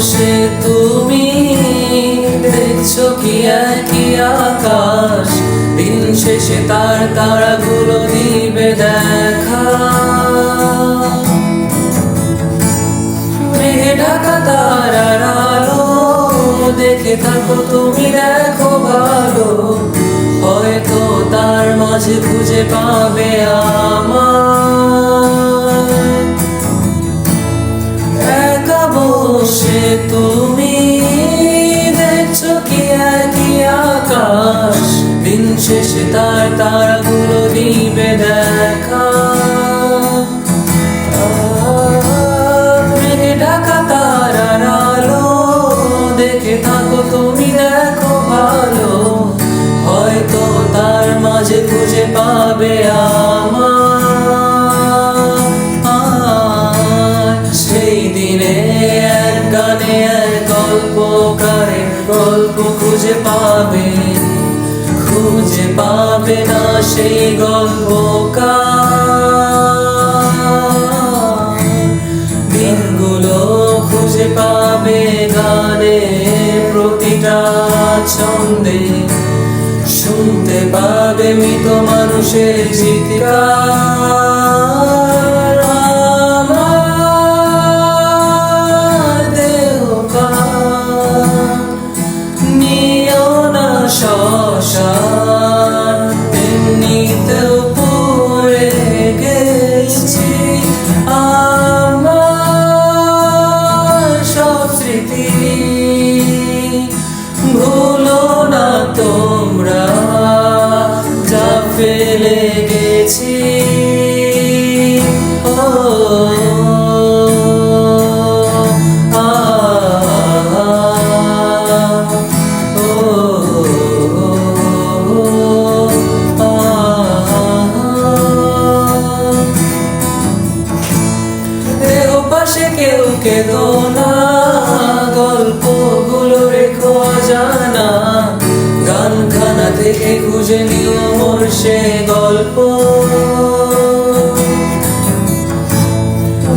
বসে তুমি দেখছো কি একই আকাশ, দিন শেষে তার তারাগুলো দিবে দেখা। মেঘে ঢাকা তারার আলো দেখে থাকো তুমি, দেখো ভালো, হয়তো তার মাঝে খুঁজে পাবে আমায়। একা বসে তুমি দেখছো কি একই আকাশ, দিন শেষে তার তারাগুলো দিবে দেখা। মেঘে ঢাকা তারার আলো দেখে থাকো তুমি, দেখো ভালো, হয়তো তার মাঝে খুঁজে পাবে আমায়। সেই দিনে এক গানে এক গল্পকারের গল্প খুঁজে পাবে, খুঁজে পাবে না সেই গল্পকার। দিনগুলো খুঁজে পাবে গানে প্রতিটা ছন্দে, শুনতে পাবে মৃত মানুষের চিৎকার। আমার দেহ প্রাণ নিও না শ্মশান, এমনিতেও পুড়ে গেছি আমার সব স্মৃতি। ভুলো না তোমরা যা ফেলে গেছি। ও আ ও দেহ পাশে কেউ কেঁদো না, গল্পগুলো রেখো অজানা, গানখানা থেকে খুঁজে নিও মোর সে গল্প।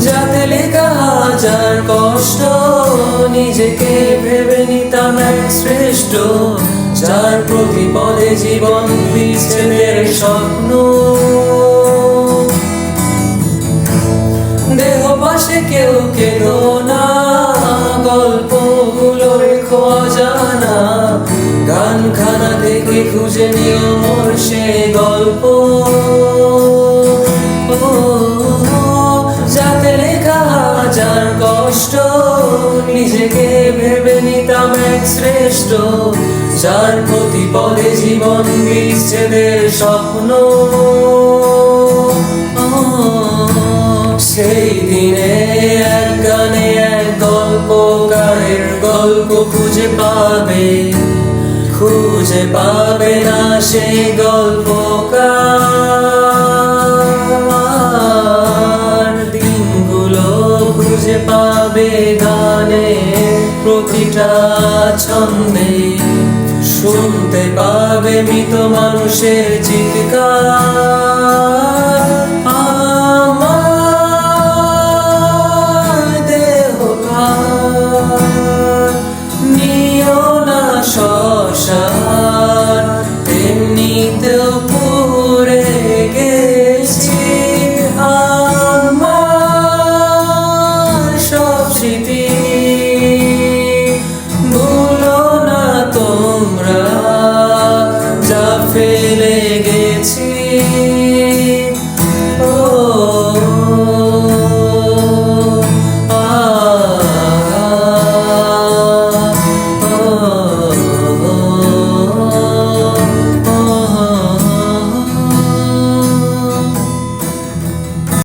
যাতে লেখা হাজার কষ্ট, নিজেকে ভেবে নিতাম এক শ্রেষ্ঠ, যার প্রতি পদে জীবন বিচ্ছেদের স্বপ্ন। দেহ পাশে কেউ কেঁদো না, গল্পগুলো রেখো অজানা, গানখানা থেকে খুঁজে নিও মোর সে গল্প। যাতে লেখা হাজার কষ্ট, নিজেকে ভেবে নিতাম এক শ্রেষ্ঠ, যার প্রতি পদে জীবন বিচ্ছেদের স্বপ্ন। সেই দিনে এক গানে এক গল্পকারের গল্প খুঁজে পাবে, খুঁজে পাবে না সেই গল্পকার। দিনগুলো খুঁজে পাবে গানে প্রতিটা ছন্দে, শুনতে পাবে মৃত মানুষের চিৎকার।